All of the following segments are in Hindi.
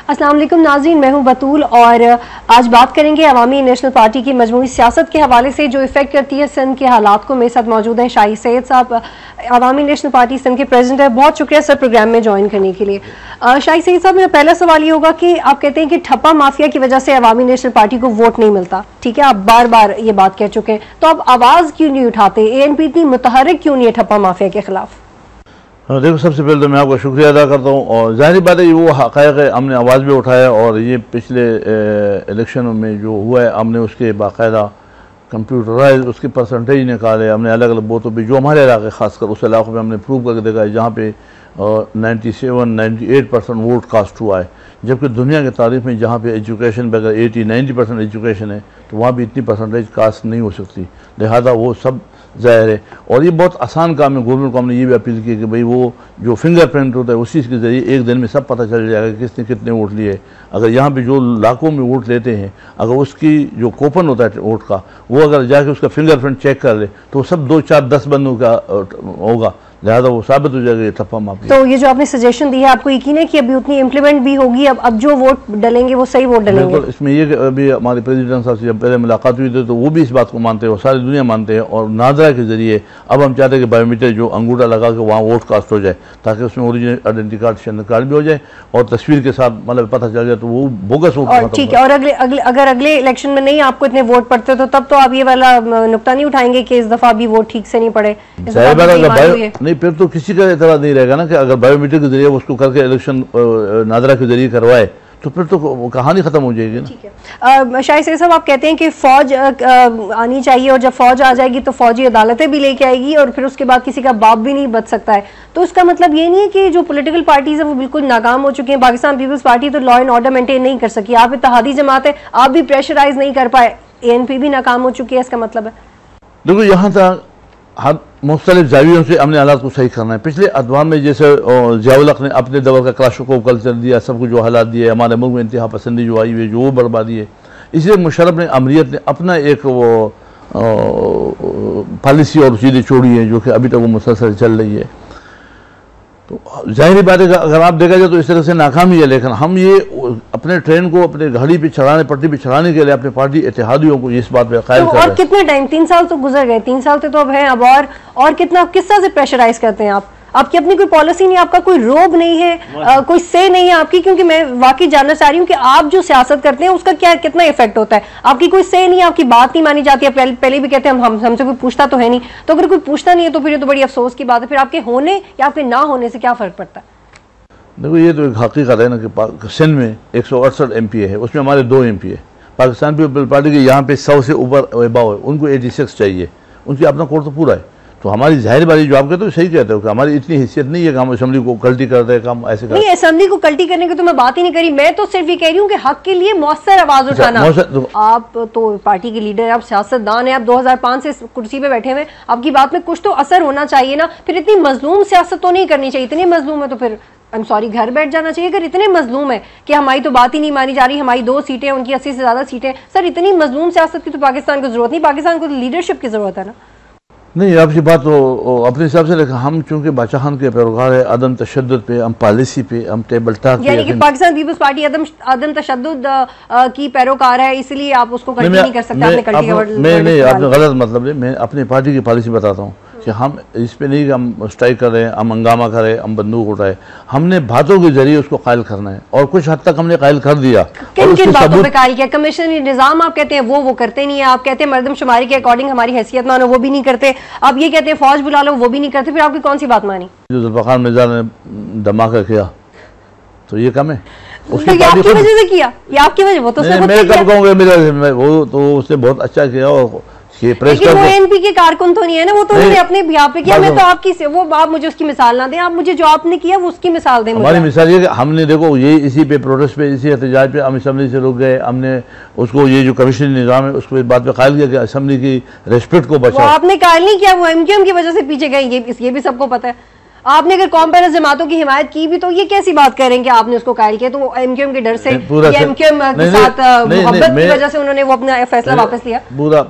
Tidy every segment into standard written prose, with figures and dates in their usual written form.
अस्सलाम वालेकुम नाज़रीन, मैं हूं बतूल और आज बात करेंगे अवामी नेशनल पार्टी की मजमूई सियासत के हवाले से जो इफेक्ट करती है सिंध के हालात को। मेरे साथ मौजूद हैं शाही सैयद साहब, अवामी नेशनल पार्टी सिंध के प्रेसिडेंट है। बहुत शुक्रिया सर प्रोग्राम में ज्वाइन करने के लिए। शाही सैयद साहब, मेरा पहला सवाल ये होगा कि आप कहते हैं कि ठप्पा माफिया की वजह से अवामी नेशनल पार्टी को वोट नहीं मिलता, ठीक है, आप बार बार ये बात कह चुके हैं, तो आप आवाज क्यों नहीं उठाते? ANP इतनी मुतहरिक क्यों नहीं है ठप्पा माफिया के खिलाफ? देखो, सबसे पहले तो मैं आपका शुक्रिया अदा करता हूँ और जाहिर बात है वो हक़ाइक़ है, हमने आवाज़ भी उठाया और ये पिछले इलेक्शनों में जो हुआ है हमने उसके बाकायदा कंप्यूटराइज उसके परसेंटेज निकाले, हमने अलग अलग बूथों पे जो हमारे इलाके खासकर उस इलाक़ों में हमने प्रूव करके देखा है जहाँ पे 97-98% वोट कास्ट हुआ है, जबकि दुनिया की तारीफ में जहाँ पे एजुकेशन पे अगर 80-90% एजुकेशन है तो वहाँ भी इतनी परसेंटेज कास्ट नहीं हो सकती। लिहाजा वो सब ज़ाहिर है और ये बहुत आसान काम है। गवर्नमेंट को हमने ये भी अपील की कि भाई वो जो फिंगरप्रिंट होता है उसी के ज़रिए एक दिन में सब पता चल जाएगा कि किसने कितने वोट लिए। अगर यहाँ पे जो लाखों में वोट लेते हैं, अगर उसकी जो कूपन होता है वोट का, वो अगर जाके उसका फिंगरप्रिंट चेक कर ले तो सब 2, 4, 10 बंदों का होगा, लिहाजा वो साबित हो जाएगा ये ठप्पा माफिया। तो ये जो आपने सजेशन दी है, आपको यकीन है कि अभी उतनी इम्प्लीमेंट भी होगी? अब जो वोट डलेंगे वो सही वोट डलेंगे? बिल्कुल। इसमें ये अभी हमारे प्रेसिडेंट साहब से जब पहले मुलाकात हुई थी तो वो भी इस बात को मानते हैं और सारी दुनिया मानते हैं और नादरा के जरिए अब हम चाहते हैं कि बायोमीटर जो अंगूठा लगा के वहाँ वोट कास्ट हो जाए ताकि उसमें ओरिजिनल आइडेंटिटी कार्ड शनाख्ती कार्ड भी हो जाए और तस्वीर के साथ मतलब पता चल जाए तो वो बोगस वोट। ठीक है, और अगर अगले इलेक्शन में नहीं आपको इतने वोट पड़ते तो तब तो आप ये वाला नुकता नहीं उठाएंगे कि इस दफा भी वोट ठीक से नहीं पड़े? नहीं, फिर तो किसी का एतराज नहीं रहेगा ना कि अगर बायोमीट्रिक के जरिए उसको करके इलेक्शन नादरा के जरिए करवाए तो फिर तो कहानी खत्म हो जाएगी ना। ठीक है, शाही सैयद साहब, आप कहते हैं कि फौज आनी चाहिए और जब फौज आ जाएगी तो फौजी अदालतें भी लेके आएगी और फिर उसके बाद किसी का बाप भी नहीं बच सकता है, तो उसका मतलब ये नहीं है कि जो पॉलिटिकल पार्टीज है वो बिल्कुल नाकाम हो चुकी हैं? पाकिस्तान पीपल्स पार्टी तो लॉ एंड ऑर्डर मेंटेन नहीं कर सकी, आप इत्तेहादी जमात है, आप भी प्रेशराइज नहीं कर पाए, ANP भी नाकाम हो चुकी है, इसका मतलब है? देखो, यहाँ तक हर मुख्तलिफ जावियों से हमने हालात को सही करना है। पिछले अदवार में जैसे ज़िया-उल हक़ ने अपने दौर का क्लाशकोव कल्चर दिया, सबको जो हालात दिए, हमारे मुल्क में इंतहा पसंदी जो आई हुई है, जो वो बर्बादी है, इसलिए मुशर्रफ ने अमरीत ने अपना एक वो पॉलिसी और चीज़ें छोड़ी है जो कि अभी तक वो मुसलसल चल रही है। तो जाहिर बात है अगर आप देखा जाए तो इस तरह से नाकामी है, लेकिन हम ये अपने ट्रेन को अपने घड़ी पे चढ़ाने, पटरी पे चढ़ाने के लिए अपने पार्टी इत्तेहादियों को इस बात पे कायल कर रहे हैं। और कितना टाइम? 3 साल तो गुजर गए, 3 साल तो अब हैं, अब और कितना किस तरह से प्रेशराइज करते हैं आप? आपकी अपनी कोई पॉलिसी नहीं, आपका कोई रोब नहीं है, कोई से नहीं है आपकी, क्योंकि मैं वाकई जानना चाह रही हूँ कि आप जो सियासत करते हैं उसका क्या कितना इफेक्ट होता है? आपकी कोई से नहीं है, आपकी बात नहीं मानी जाती है, पहले भी कहते हैं हमसे कोई पूछता तो है नहीं, तो अगर कोई पूछता नहीं है तो फिर ये तो बड़ी अफसोस की बात है। फिर आपके होने या आपके ना होने से क्या फर्क पड़ता है? देखो, ये तो एक हकीकत है ना कि सिंध में 168 MP है, उसमें हमारे 2 MP है। पाकिस्तान पीपल्स पार्टी के यहाँ पे 100 से ऊपर अबाव है, उनको 86 चाहिए, उनकी अपना कोर तो पूरा है। तो हमारी जाहिर बात जो आप कहते हो सही कहते हो कि हमारी इतनी हैसियत नहीं है कि हम असेंबली को कल्टी करते हैं, हम ऐसे नहीं, असेंबली को कल्टी करने की तो मैं बात ही नहीं करी, मैं तो सिर्फ ये कह रही हूँ कि हक के लिए मौसर आवाज उठाना। आप तो पार्टी के लीडर, आप सियासतदान हैं, आप 2005 से कुर्सी पे बैठे हुए, आपकी बात में कुछ तो असर होना चाहिए ना। फिर इतनी मजलूम सियासत तो नहीं करनी चाहिए, इतने मजलूम है तो फिर आई एम सॉरी घर बैठ जाना चाहिए। अगर इतने मजलूम है कि हमारी तो बात ही नहीं मानी जा रही, हमारी 2 सीटें, उनकी 80 से ज्यादा सीटें, सर इतनी मजलूम सियासत की तो पाकिस्तान को जरूरत नहीं, पाकिस्तान को तो लीडरशिप की जरूरत है ना। नहीं, आपकी बात तो अपने हिसाब से लेकिन हम चूंकि बादशाह खान के पैरोकार है, अदम तशद्दुद पे, हम पॉलिसी पे, हम टेबल टॉक पे, यानी कि पाकिस्तान पीपल्स पार्टी अदम तशद्दुद की पैरोकार है, इसलिए आप उसको कल्टी नहीं कर सकते। आपने कल्टी का वर्ड नहीं, आपने गलत मतलब है। मैं अपनी पार्टी की पॉलिसी बताता हूँ कि हम इस पे नहीं कि हम स्ट्राइक कर रहे हैं, हम हंगामा करें, हम बंदूक उठाए, हमने बातों के जरिए उसको कायल करना है और कुछ हद तक हमने कायल कर दिया। किन किन बातों पे कायल किया? कमीशनरी निजाम आप कहते हैं वो करते नहीं है, आप कहते हैं मर्दमशुमारी के अकॉर्डिंग हमारी हैसियत मानो, वो भी नहीं करते, आप ये कहते हैं फौज बुला लो, वो भी नहीं करते, फिर आपकी कौन सी बात मानी? जो जुल्फिकार मिर्जा ने धमाका किया तो ये कम है? उसकी आपकी वजह से किया, ये आपकी वजह? वो तो मैं कब कहूँगा, वो तो उसने बहुत अच्छा किया और लेकिन वो ANP के कारकुन तो नहीं है ना, वो तो उन्होंने अपने यहाँ पे किया। मैं तो आपकी से वो आप मुझे उसकी मिसाल ना दें, आप मुझे जो आपने किया वो उसकी मिसाल दें। हमारी मिसाल ये कि हमने देखो ये इसी पे प्रोटेस्ट पे, इसी एहतजाज पे हम असेंबली से रुक गए, हमने उसको ये जो कमीशन निज़ाम है उसको इस बात पे कायल किया कि असेंबली की रेस्पेक्ट को बचाओ। आपने कायल नहीं किया, वो MQM की वजह से पीछे गए, ये भी सबको पता है। आपने अगर कॉम्पेरेंस जमातों की हिमायत की भी तो ये कैसी बात कर रहे हैं कि आपने उसको कायल किया? तो वो MQM के डर से, MQM के साथ मोहब्बत की वजह से उन्होंने वो अपना फैसला वापस लिया।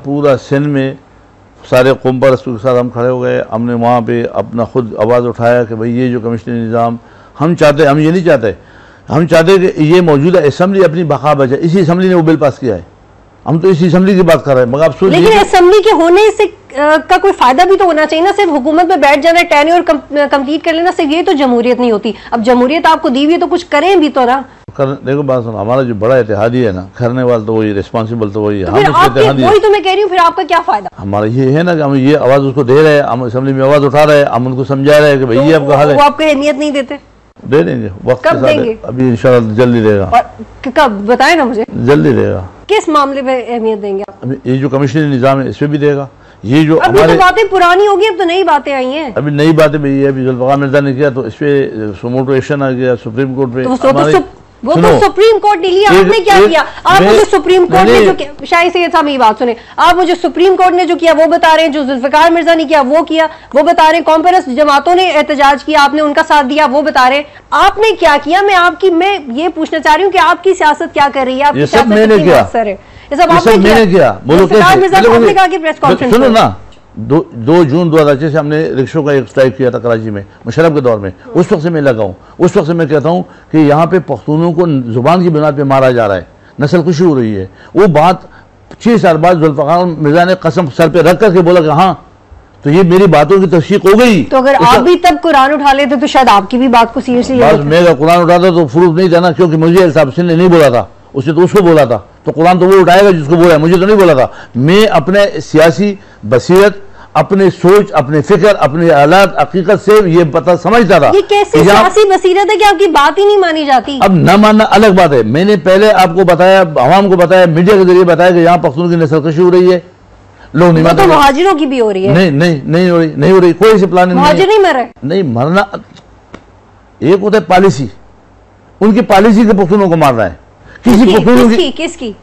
पूरा सिंध में सारे कौम परस्तों के साथ हम खड़े हो गए, हमने वहाँ पे अपना खुद आवाज़ उठाया कि भाई ये जो कमिश्नरी निज़ाम हम चाहते, हम ये नहीं चाहते हम चाहते हैं कि ये मौजूदा असम्बली अपनी बका बचाए, इसी असम्बली ने वो बिल पास किया है, हम तो इसी असम्बली की बात कर रहे हैं। मगर अफसोस, लेकिन असम्बली के होने से का कोई फायदा भी तो होना चाहिए ना, सिर्फ हुकूमत में बैठ जाना, टेन्योर कंप्लीट कर लेना, सिर्फ ये तो जमहूरियत नहीं होती। अब जमहूरियत आपको दी हुई है तो कुछ करें भी तो ना। देखो बात सुनो, हमारा जो बड़ा इत्तेहादी है ना, करने वाला तो वही, रिस्पॉन्सिबल तो वही है, वही तो मैं कह रही हूँ, फिर आपका क्या फायदा? हमारा ये है ना कि हम ये आवाज उसको दे रहे हैं, हम असम्बली में आवाज उठा रहे हैं, हम उनको समझा रहे हैं कि भाई ये आपका हाल है। वो आपको अहमियत नहीं देते? दे देंगे, वक्त कब देंगे? अभी इंशाल्लाह जल्दी देगा। और कब बताए ना मुझे, जल्दी देगा। किस मामले में अहमियत देंगे आप? अभी ये जो कमिश्नरी निजाम है इस पे भी देगा। ये जो अभी तो बातें पुरानी होगी, अब तो नई बातें आई हैं। अभी नई बातें भी है, अभी जुल्फ़िकार मिर्जा ने किया तो इस पे सुमोटो एक्शन आ गया सुप्रीम कोर्ट पे। वो तो सुप्रीम कोर्ट ने लिया, आपने क्या किया? आप मुझे सुप्रीम कोर्ट ने जो शायद से साहब मेरी बात सुने, आप मुझे सुप्रीम कोर्ट ने जो किया वो बता रहे हैं, जो जुल्फ़िकार मिर्जा ने किया वो किया वो बता रहे हैं, कॉन्फ्रेंस जमातों ने एहतजाज किया, आपने उनका साथ दिया वो बता रहे हैं, आपने क्या किया? मैं ये पूछना चाह रही हूँ कि आपकी सियासत क्या कर रही है? आपकी सियासत कितनी मौसर है? ये सब आपने किया। जुल्फ़िकार मिर्जा को आपने कहा कि प्रेस कॉन्फ्रेंस सुनो ना, 2 जून 2006 से हमने रिक्शों का एक स्ट्राइक किया था कराची में, मुशर्रफ के दौर में। उस वक्त से मैं लगा हूँ, उस वक्त से मैं कहता हूँ कि यहाँ पे पख्तूनों को जुबान की बुनियाद पे मारा जा रहा है, नस्ल खुशी हो रही है। वो बात 6 साल बाद जुल्फ़िकार मिर्जा ने कसम सर पे रख करके बोला कि हाँ, तो ये मेरी बातों की तस्दीक हो गई। तो अगर आप भी तब कुरान उठा लेते तो शायद आपकी भी बात को सीरियसली, मैं अगर कुरान उठाता तो प्रूफ नहीं था ना, क्योंकि मुझे अल्ताफ हुसैन ने नहीं बोला था, उसने तो उसको बोला था, तो कुरान तो वो उठाएगा जिसको बोला है, मुझे तो नहीं बोला था। मैं अपने सियासी बसीरत, अपने सोच, अपने फिक्र, अपने हालात हकीकत से ये पता समझता था। ये कैसी सियासी बसीरत है कि आपकी बात ही नहीं मानी जाती? अब न मानना अलग बात है। मैंने पहले आपको बताया, आवाम को बताया, मीडिया के जरिए बताया कि यहाँ पख्तून की नस्लकशी हो रही है, लोग नहीं मानते। तो मुहाजिरों की भी हो रही है? नहीं हो रही, कोई ऐसी प्लान नहीं। मुहाजिर नहीं मर रहे? नहीं मरना, एक होता है पॉलिसी, उनकी पॉलिसी के पख्तूनों को मार रहा है। किसकी?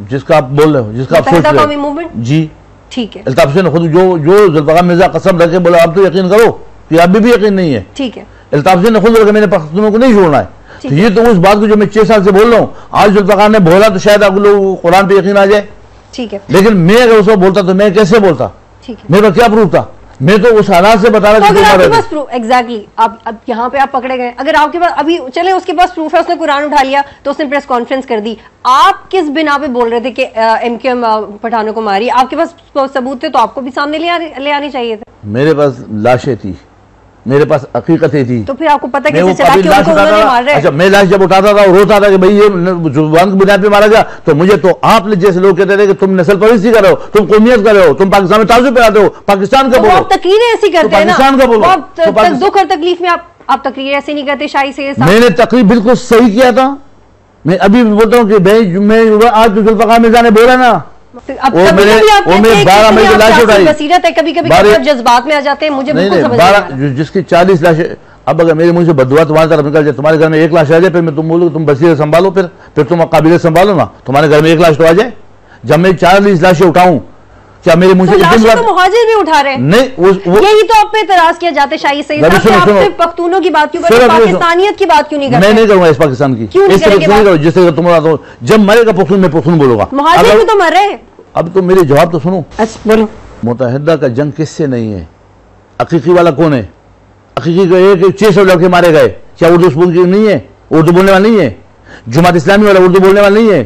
जिसका आप बोल रहे हो, जिसका आप सोच रहे हो जी, ठीक है। अल्ताफ हुसैन खुद जो जुल्फ़िकार मिर्जा कसम रखे बोला, अब तो यकीन करो कि अभी भी यकीन नहीं है, ठीक है। अल्ताफ हुसैन ने खुद बोला मैंने पख्तूनों को नहीं छोड़ना है। तो ये तो उस बात को जो मैं 6 साल से बोल रहा हूँ, आज जुल्फ़िकार ने बोला तो शायद आप लोग कुरान पे यकीन आ जाए, ठीक है। लेकिन मैं अगर उसको बोलता तो मैं कैसे बोलता? ठीक है। मेरे पास क्या प्रूफ था? मैं तो उस हालात से बता रहा था। एग्जैक्टली, अब यहाँ पे आप पकड़े गए। अगर आपके पास अभी चले उसके पास प्रूफ है, उसने कुरान उठा लिया तो उसने प्रेस कॉन्फ्रेंस कर दी, आप किस बिना पे बोल रहे थे कि एमक्यूएम पठानों को मारी? आपके पास सबूत थे तो आपको भी सामने ले आने चाहिए थे। मेरे पास लाशें थी, मेरे पास हकीकतें थी, तो फिर आपको पता कैसे चला कि उनको उन्होंने मार रहे हैं? अच्छा, मैं लाश जब उठाता था और रोता था कि भाई ये जुबान की बुनियाद पे मारा गया, तो मुझे तो आप जैसे लोग कहते थे कि तुम नस्ल परस्ती कर रहे हो, तुम कौमियत कर रहे हो, तुम पाकिस्तान में ताजुब पे आते हो, पाकिस्तान का बोलो। आप तकरीरें ऐसी करते हैं ना, पाकिस्तान का बोलो। दुख और तकलीफ में आप तकरीरें ऐसे नहीं करते शाही से। मैंने तकरीर बिल्कुल सही किया था। मैं अभी भी बोलता हूँ कि भाई मैं आज तो जुल्फ़िकार मिर्जा ने बोला ना, जज्बात में आ जाते हैं, मुझे जिसकी 40 लाशें, अब अगर मेरे मुंह से बददुआ तुम्हारी तरफ निकल जाए, तुम्हारे घर में 1 लाश आ जाए, फिर मैं तुम बोलो तुम बसीरत संभालो, फिर तुम काबिलियत संभालो ना, तुम्हारे घर में 1 लाश तो आ जाए। जब मैं 40 लाशें उठाऊं, क्या मेरे मुंह से तो मुहाजिर भी उठा रहे हैं? नहीं, यही तो आप पे इतराज किया जाता है शाही सईद साहब, आप पख्तूनों की बात क्यों करते, पाकिस्तानियत की बात क्यों नहीं करते? मैं नहीं करूंगा इस पाकिस्तान की, क्यों नहीं करेंगे? जिस तरह तुम जब मरेगा पख्तून मैं पख्तून बोलूंगा, मुहाजिर भी तो मर रहे हैं। अब तो मेरे जवाब तो सुनो। बोलो। मुत्तहिदा का जंग किससे नहीं है? हकीकी वाला कौन है? हकीकी को एक 600 लड़के मारे गए, क्या उर्दू बोलने नहीं है? उर्दू बोलने वाला नहीं है। जमात इस्लामी वाला उर्दू बोलने वाला नहीं है।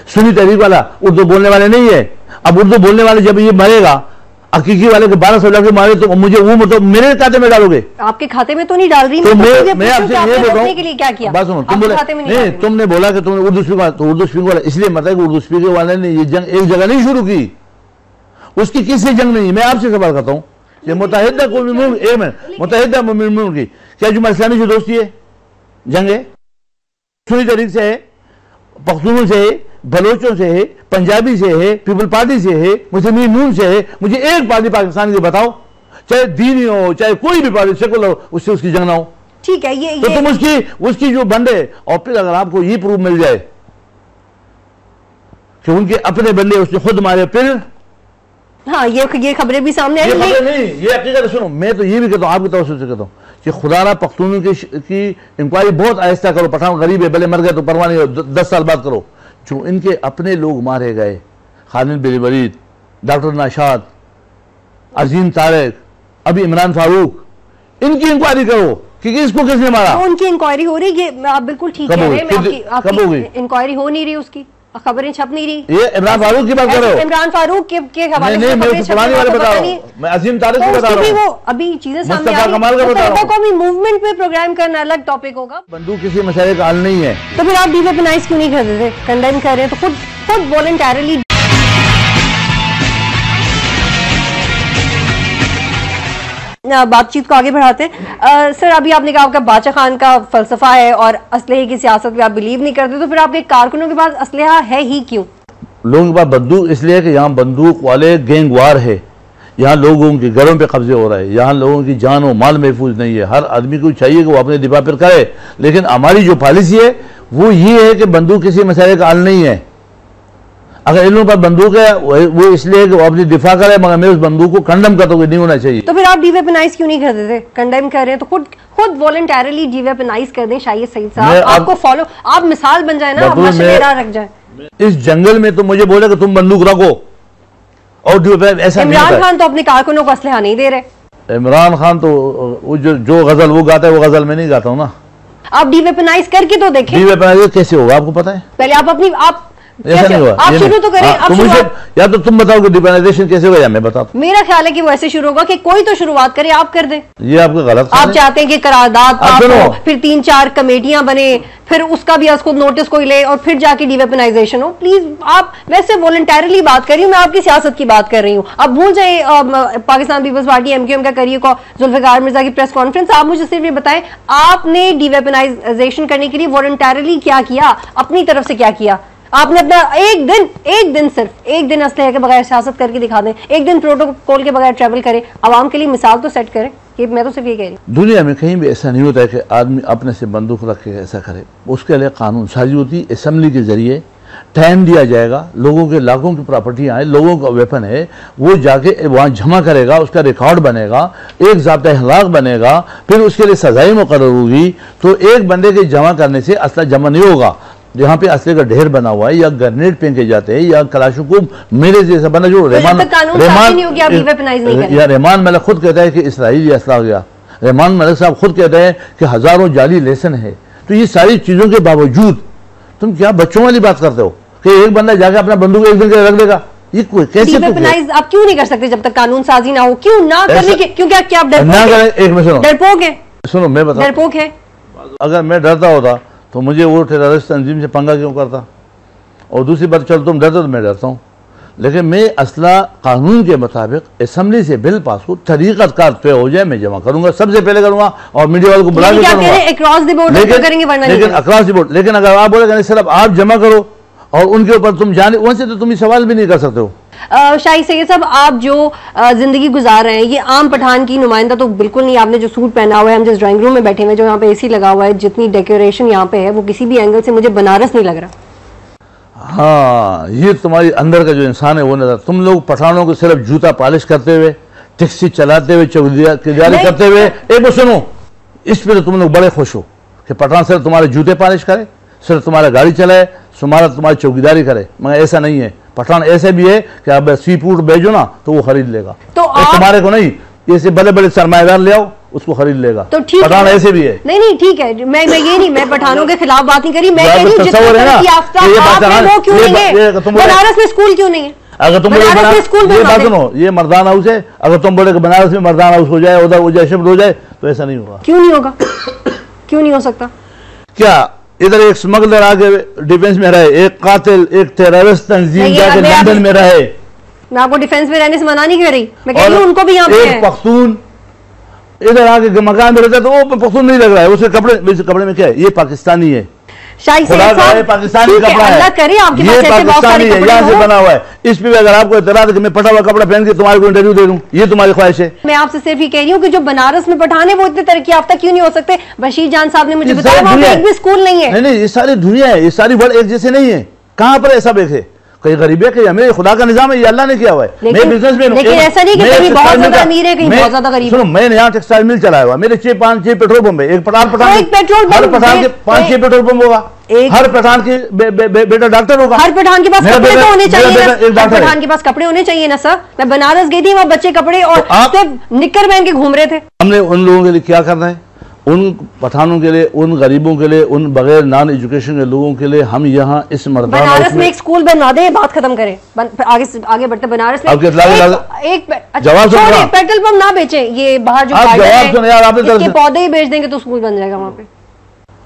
सुन्नी तहरीक वाला उर्दू बोलने वाले नहीं है। अब उर्दू बोलने वाले जब ये मरेगा, हकीकी वाले के 1200 लड़के मारे, तो मुझे वो मतलब मेरे खाते में डालोगे? आपके खाते में तो नहीं डाल रही। तो मैं आपसे ये बोल रहा हूँ, के लिए क्या किया? बात सुनो, तुम बोले नहीं, तुमने बोला कि तुमने उर्दू स्पीकर, तो उर्दू स्पीकर वाला इसलिए मत है कि उर्दू स्पीकर वाले ने ये जंग एक जगह नहीं शुरू की, उसकी किसी जंग नहीं। मैं आपसे सवाल करता हूँ कि मुत्तहिदा कौमी मुल्क, मुत्तहिदा मुल्क की क्या जुम्मा इस्लामी से दोस्ती है? जंग है? सुन्नी तहरीक से है, पख्तूनों से है, बलोचों से है, पंजाबी से है, पीपल पार्टी से है, मुस्लिम नून से है। मुझे एक पार्टी पाकिस्तान की बताओ, चाहे दीनी हो चाहे कोई भी पार्टी सेकुलर हो, उससे उसकी जंग ना हो। ठीक है, ये तो तुम उसकी जो बंदे, और फिर अगर आपको ये प्रूफ मिल जाए कि उनके अपने बंदे उसने खुद मारे, फिर हाँ, ये खबरें भी सामने आई। ये हकीकत सुनो, मैं तो ये भी कहता हूँ, आपकी तरफ से कहता हूँ कि खुदारा पख्तूनों की इंक्वायरी बहुत आहिस्ता करो। पठान गरीब है, भले मर गए तो परवाह नहीं, 10 साल बाद करो। जो इनके अपने लोग मारे गए, खालिद बिन वलीद, डॉक्टर नौशाद, अजीम तारिक, अभी इमरान फारूक, इनकी इंक्वायरी करो क्योंकि इसको किसने मारा? तो उनकी इंक्वायरी हो रही है, आप बिल्कुल ठीक कह रहे हैं, आपकी इंक्वायरी हो नहीं रही, उसकी खबरें छप नहीं रही। ये इमरान फारूक की बात कर रहे हो? इमरान फारूक के हवाले से पुरानी वाले बता रहा हूं मैं, अजीम तारिक की बता रहा हूं। अभी चीजें सामने आ रही हैं, कौमी मूवमेंट पे प्रोग्राम करना अलग टॉपिक होगा। बंदूक किसी मसले का हल नहीं है। तो फिर आप डीवेपनाइज क्यों नहीं कर देते? कंडेम कर रहे हैं तो खुद वॉलंटरली। बातचीत को आगे बढ़ाते हैं। सर, अभी आपने कहा आपका बादशाह खान का फलसफा है और असलहे की सियासत में आप बिलीव नहीं करते, तो फिर आपके कारकुनों के पास असलहा है ही क्यों? लोगों के पास बंदूक इसलिए कि यहाँ बंदूक वाले गैंगवार है, यहाँ लोगों के घरों पे कब्जे हो रहे हैं, यहाँ लोगों की जान और माल महफूज नहीं है। हर आदमी को चाहिए कि वो अपने दिफा पर करे, लेकिन हमारी जो पॉलिसी है वो ये है कि बंदूक किसी मसले का हल नहीं है। अगर इन लोगों पर बंदूक है वो इसलिए कि वो अपनी दिफा करे, मगर मैं उस बंदूक को कंडम करता हूँ, नहीं होना चाहिए। तो फिर आप डीवेपनाइज क्यों नहीं कर देते? कंडेम कर रहे हैं तो खुद वॉलंटरली डीवेपनाइज कर दें। शाहिद सईद साहब आपको फॉलो, आप मिसाल बन जाए ना, मशवरा रख जाए। इस जंगल में तो मुझे बोले कि तुम बंदूक रखो और ऐसा। इमरान खान तो अपने कारकुनों को असलहा नहीं दे रहे। इमरान खान तो जो गजल वो गाता है वो गजल में नहीं गाता हूँ ना। आप डीवेपनाइज करके तो देखें। डीवेपनाइज कैसे होगा आपको पता है? पहले आप ऐसा नहीं हुआ। आप शुरू तो करें। आप या तो तुम बताओ कि डिपेंडेशन कैसे होगा या मैं बताता। मेरा ख्याल है कि वो ऐसे शुरू होगा कि कोई तो शुरुआत करे, आप कर दें। ये आपका गलत। आप चाहते हैं कि करारदाद पास हो, फिर 3-4 कमेटियां बने, फिर उसका भी उसको नोटिस कोई ले और फिर जाके डीवेपनाइजेशन हो। प्लीज आप वैसे वॉलंटरली बात कर रही हूँ, मैं आपकी सियासत की बात कर रही हूँ। आप भूल जाए पाकिस्तान पीपल्स पार्टी MQM का करिए जुल्फिकार मिर्जा की प्रेस कॉन्फ्रेंस। आप मुझे सिर्फ ये बताएं, आपने डीवेपनाइजेशन करने के लिए वॉलंटरली क्या किया, अपनी तरफ से क्या किया? आपने अपना सिर्फ एक दिन असलहे के बगैर सियासत करके दिखा दें, एक दिन प्रोटोकॉल के बगैर ट्रैवल करें, आवाम के लिए मिसाल तो सेट करें। ये मैं तो सिर्फ ये कह रही हूँ। दुनिया में कहीं भी ऐसा नहीं होता है कि आदमी अपने से बंदूक रख के ऐसा करे। उसके लिए कानून साजी होती है, असम्बली के जरिए टाइम दिया जाएगा, लोगों के लाखों की प्रॉपर्टियाँ हैं, लोगों का वेपन है, वो जाके वहाँ जमा करेगा, उसका रिकॉर्ड बनेगा, एक ज़ाब्ता इखलाक बनेगा, फिर उसके लिए सजाएं मुकर्रर होगी। तो एक बंदे के जमा करने से असला जमा नहीं होगा। जहाँ पे असले का ढेर बना हुआ है या ग्रेनेड फेंके जाते हैं या कलाशुकुब मेरे जैसा बना जो रहमान मलिक खुद कहता है कि इसराइली असला गया। रहमान मलिक साहब खुद कहते हैं कि हजारों जाली लेसन है। तो ये सारी चीजों के बावजूद तुम क्या बच्चों वाली बात करते हो कि एक बंदा जाके अपना बंदूक एक दिन के रख देगा? ये कैसे आप क्यों नहीं कर सकते जब तक कानून साजी ना हो? क्यों ना करने के? क्योंकि क्या आप डरपोक है? सुनो मैं बता, डरपोक है। अगर मैं डरता होता तो मुझे वो टेररिस्ट तंजीम से पंगा क्यों करता? और दूसरी बात, चल तुम डरते तो मैं डरता हूँ, लेकिन मैं असला कानून के मुताबिक असम्बली से बिल पास हो, तरीक़तकार तय हो जाए, मैं जमा करूंगा, सबसे पहले करूंगा और मीडिया वालों को बुला के करूंगा। लेकिन अगर आप बोले सिर्फ आप जमा करो और उनके ऊपर तुम जाने, वैसे तो तुम सवाल भी नहीं कर सकते हो। शाहिद सईद साहब, आप जो जिंदगी गुजार रहे हैं, ये आम पठान की नुमाइंदा तो बिल्कुल नहीं। आपने जो सूट पहना हुआ है, हम जिस ड्राइंग रूम में बैठे हुए, जो यहाँ पे AC लगा हुआ है, जितनी डेकोरेशन यहाँ पे है, वो किसी भी एंगल से मुझे बनारस नहीं लग रहा। हाँ, ये तुम्हारी अंदर का जो इंसान है वो नजर। तुम लोग पठानों को सिर्फ जूता पॉलिश करते हुए, टैक्सी चलाते हुए, चौकीदारी करते हुए, एक बार सुनो, इस पर तुम लोग बड़े खुश हो कि पठान सिर्फ तुम्हारे जूते पॉलिश करे, सिर्फ तुम्हारा गाड़ी चलाए, तुम्हारी चौकीदारी करे। मगर ऐसा नहीं है। पठान ऐसे भी है कि अब सी फूड भेजो ना तो वो खरीद लेगा, तो तुम्हारे को नहीं, ऐसे बड़े बड़े सरमाएदार ले आओ उसको खरीद लेगा। तो ठीक, पठान ऐसे भी है। नहीं ठीक है, मैं ये नहीं, मैं पठानों के खिलाफ बात नहीं करी, मैं कह रही हूं जितना तरक्की याफ्ता वो क्यों नहीं है? बनारस में स्कूल क्यों नहीं है? अगर तुम ये बात सुनो, ये मर्दान हाउस है, अगर तुम बोले बनारस में मर्दान हाउस हो जाए, उधर हो जाए, शिफ्ट हो जाए, तो ऐसा नहीं होगा। क्यों नहीं होगा? क्यों नहीं हो सकता? क्या इधर एक स्मगलर आगे डिफेंस में रहे, एक कातिल, एक टेररिस्ट तंजीम जाके लंदन में रहे। मैं आपको डिफेंस में रहने से मना नहीं कर रही, मैं कह रही हूं उनको भी यहाँ पे एक पख्तून इधर आके मकान में रहता है तो वो पख्तून नहीं लग रहा है, उसके कपड़े में क्या है? ये पाकिस्तानी है। शाहिद साहब, पाकिस्तानी कपड़ा है, ये पाकिस्तानी है, यहाँ से बना हुआ है। इस पे अगर आपको इतराज है कि मैं पटा हुआ कपड़ा पहन के तुम्हारे को इंटरव्यू दे दूं, ये तुम्हारी ख्वाहिश है? मैं आपसे सिर्फ ये कह रही हूँ कि जो बनारस में पठान है वो इतने तरक्की याफ्ता क्यों नहीं हो सकते? बशीर जान साहब ने मुझे बताया वहाँ पे एक भी स्कूल नहीं है। नहीं, ये सारी दुनिया है, ये सारी वर्ल्ड एक जैसे नहीं है। कहाँ पर ऐसा देखे? कहीं गरीब है, कहीं हमें खुदा का निजाम है, ये अल्लाह ने किया हुआ है। मैं बिजनेसमैन हूं, लेकिन ऐसा नहीं कि कहीं बहुत ज्यादा अमीर है, कहीं बहुत ज्यादा गरीब है। सुनो, मैंने यहाँ टेक्सटाइल मिल चलाया हुआ, मेरे 5-6 पेट्रोल पंप है। एक पठान हर पठान के 5-6 पेट्रोल पंप होगा, हर पठान के बेटा डॉक्टर होगा, हर पठान के पास कपड़े तो होने चाहिए, हर पठान के पास कपड़े होने चाहिए ना सर। मैं बनारस गई थी, वहाँ बच्चे कपड़े और सिर्फ निक्कर पहन के घूम रहे थे। हमने उन लोगों के लिए क्या करना है? उन पठानों के लिए, उन गरीबों के लिए, उन बगैर नॉन एजुकेशन के लोगों के लिए हम यहाँ इस बनारस में एक स्कूल बनवा दें, बात खत्म करें, आगे बढ़ते। बनारस में एक पेट्रोल पंप ना बेचें, ये बाहर जो पौधे ही बेच देंगे तो स्कूल बन जाएगा वहाँ पे।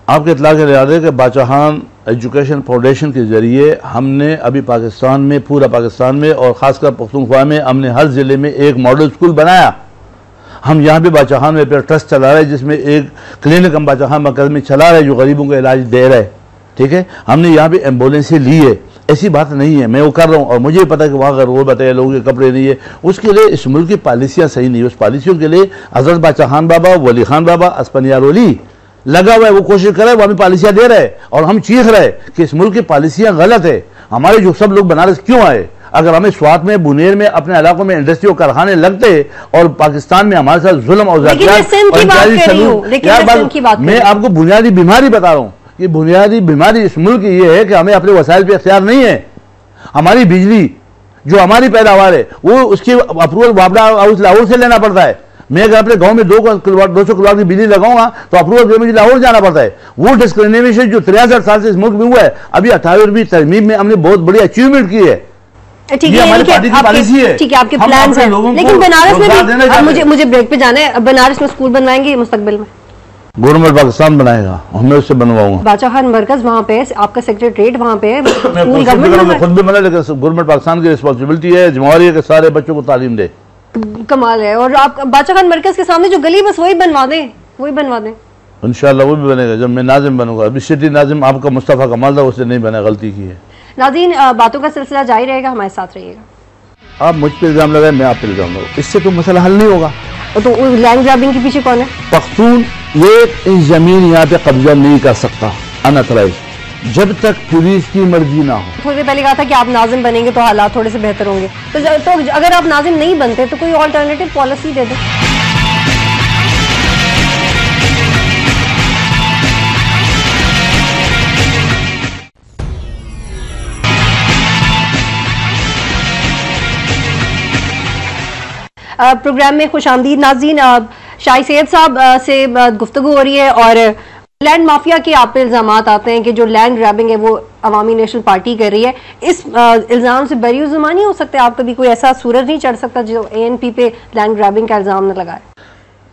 आपके इत्तला के लिहाज है कि बादशाहान एजुकेशन फाउंडेशन के जरिए हमने अभी पाकिस्तान में, पूरा पाकिस्तान में और खासकर पख्तूनख्वा में हमने हर जिले में एक मॉडल स्कूल बनाया। हम यहाँ भी बादशाहान में अपना ट्रस्ट चला रहे हैं, जिसमें एक क्लिनिक हम बादशाहान मरकज़ में चला रहे हैं जो गरीबों का इलाज दे रहे हैं। ठीक है, हमने यहाँ भी एम्बुलेंसें ली है, ऐसी बात नहीं है, मैं वो कर रहा हूँ और मुझे पता है कि वहाँ अगर वो बताए लोगों के कपड़े नहीं है, उसके लिए इस मुल्क की पॉलिसियाँ सही नहीं है। उस पॉलिसियों के लिए हज़रत बादशाहान बाबा, वली खान बाबा, अस्पनियार वली लगा हुआ है, वो कोशिश करे, वो हमें पॉलिसियाँ दे रहे हैं और हम चीख रहे हैं कि इस मुल्क की पॉलिसियाँ गलत है। हमारे जो सब लोग बनारस क्यों आए? अगर हमें स्वात में, बुनेर में, अपने इलाकों में इंडस्ट्री और कारखाने लगते और पाकिस्तान में हमारे साथ जुल्म और मैं आपको बुनियादी बीमारी बता रहा हूँ कि बुनियादी बीमारी इस मुल्क की ये है कि हमें अपने वसाइल पे इख्तियार नहीं है। हमारी बिजली जो हमारी पैदावार है वो उसकी अप्रूवल बाबरा हाउस लाहौर से लेना पड़ता है। मैं अगर अपने गांव में 200 किलोवाट की बिजली लगाऊंगा तो अप्रूवल के लिए मुझे लाहौर जाना पड़ता है। वो डिस्क्रिमिनेशन जो 63 साल से इस मुल्क में हुआ है, अभी 28वीं तरमीम में हमने बहुत बड़ी अचीवमेंट की है। ठीक है, आपके प्लान्स हैं, लेकिन बनारस में भी मुझे ब्रेक पे जाना है। बनारस में स्कूल बनवाएंगे मुस्तकबिल में? गवर्नमेंट पाकिस्तान बनाएगा, मैं उससे बनवाऊंगा। बादशाहान मरकज वहाँ पे, आपका सेक्रेटरीट वहाँ पे, स्कूल गवर्नमेंट खुद भी बना, लेकिन गवर्नमेंट पाकिस्तान की रिस्पॉन्सिबिलिटी है, जिम्मेवारी है कि सारे बच्चों को तालीम दे। कमाल है। और आप बादशाहान मरकज के सामने जो गली बस वही बनवा दें, वही बनवा दें इंशाल्लाह, वो भी बनेगा जब मैं नाजिम बनूंगा। अभी सिटी नाजिम आपका मुस्तफा कमाल था, उससे नहीं बना, गलती की है। नाज़रीन, बातों का सिलसिला जारी रहेगा, हमारे साथ रहिएगा। आप मुझ पर इल्जाम लगाए, मैं आप पर इल्जाम लगाऊं, इससे तो मसला हल नहीं होगा। तो लैंड ग्रैबिंग के पीछे कौन है? पख्तून ये इस जमीन यहाँ पे कब्जा नहीं कर सकता अनअथराइज, जब तक पुलिस की मर्जी ना हो। थोड़ी देर पहले कहा था कि आप नाजिम बनेंगे तो हालात थोड़े से बेहतर होंगे, तो अगर आप नाजिम नहीं बनते तो कोई ऑल्टरनेटिव पॉलिसी दे दें। प्रोग्राम में खुशामदीद नाज़रीन। शाही सैयद साहब से गुफ्तगू हो रही है और लैंड माफिया के आप पे इल्जामात आते हैं कि जो लैंड ग्रैबिंग है वो अवामी नेशनल पार्टी कर रही है। इस इल्ज़ाम से बरी ज़ुबान नहीं हो सकते आप? कभी कोई ऐसा सूरज नहीं चढ़ सकता जो ANP पे लैंड ग्रैबिंग का इल्ज़ाम न लगाए?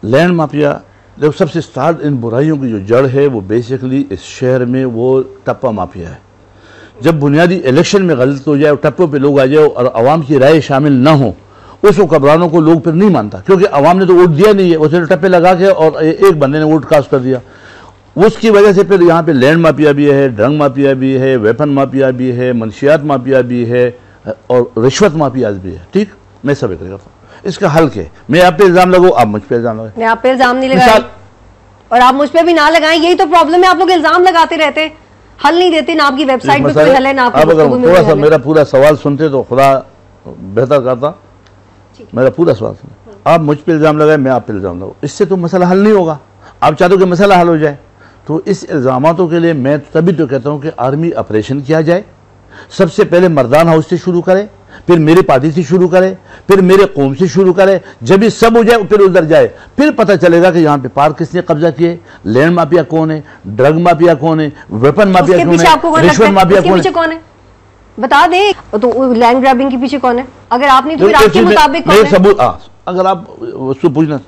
लैंड माफिया देखो, सबसे स्टार्ट इन बुराइयों की जो जड़ है वो बेसिकली इस शहर में वो टप्पा माफिया है। जब बुनियादी इलेक्शन में गलत हो जाए और टप्पों पर लोग आ जाए और अवाम की राय शामिल न हो, उस हुक्मरानों को लोग फिर नहीं मानता, क्योंकि अवाम ने तो वोट दिया नहीं है, उसने टप्पे लगा के और एक बंदे ने वोट कास्ट कर दिया। उसकी वजह से फिर यहाँ पे लैंड माफिया भी है, ड्रग माफिया भी है, वेपन माफिया भी है, मनशियात माफिया भी है और रिश्वत माफिया भी है। ठीक, मैं सब एक करता हूँ। इसका हल क्या? मैं आप पे इल्जाम लगाऊं, आप मुझ पे इल्जाम लगाएं। मैं आप पे इल्जाम नहीं लगाऊं और आप मुझ पे भी ना लगाएं, यही तो प्रॉब्लम है। आप लोग इल्जाम लगाते रहते, हल नहीं देते। ना आपकी वेबसाइट पे कोई हल है, ना आपकी थोड़ा सा मेरा पूरा सवाल सुनते तो खुदा बेहतर करता। मेरा पूरा सवाल सुने। आप मुझ पे इल्जाम लगाए, मैं आप पे इल्जाम लगाऊं, इससे तो मसला हल नहीं होगा। आप चाहते हो कि मसला हल हो जाए, तो इस इल्ज़ामातों के लिए मैं तभी तो कहता हूं कि आर्मी ऑपरेशन किया जाए। सबसे पहले मर्दान हाउस से शुरू करे, फिर मेरे पार्टी से शुरू करे, फिर मेरे कौम से शुरू करे। जब ये सब हो जाए फिर उधर जाए, फिर पता चलेगा कि यहाँ पे पार्क किसने कब्जा किए, लैंड माफिया कौन है, ड्रग माफिया कौन है, वेपन माफिया कौन है, रिश्वत माफिया कौन है, बता दे। तो लैंड ग्रैबिंग के पीछे कौन है? अगर आप नहीं तो फिर आपके मुताबिक कौन है? सबूत अगर आप उसको पूछना,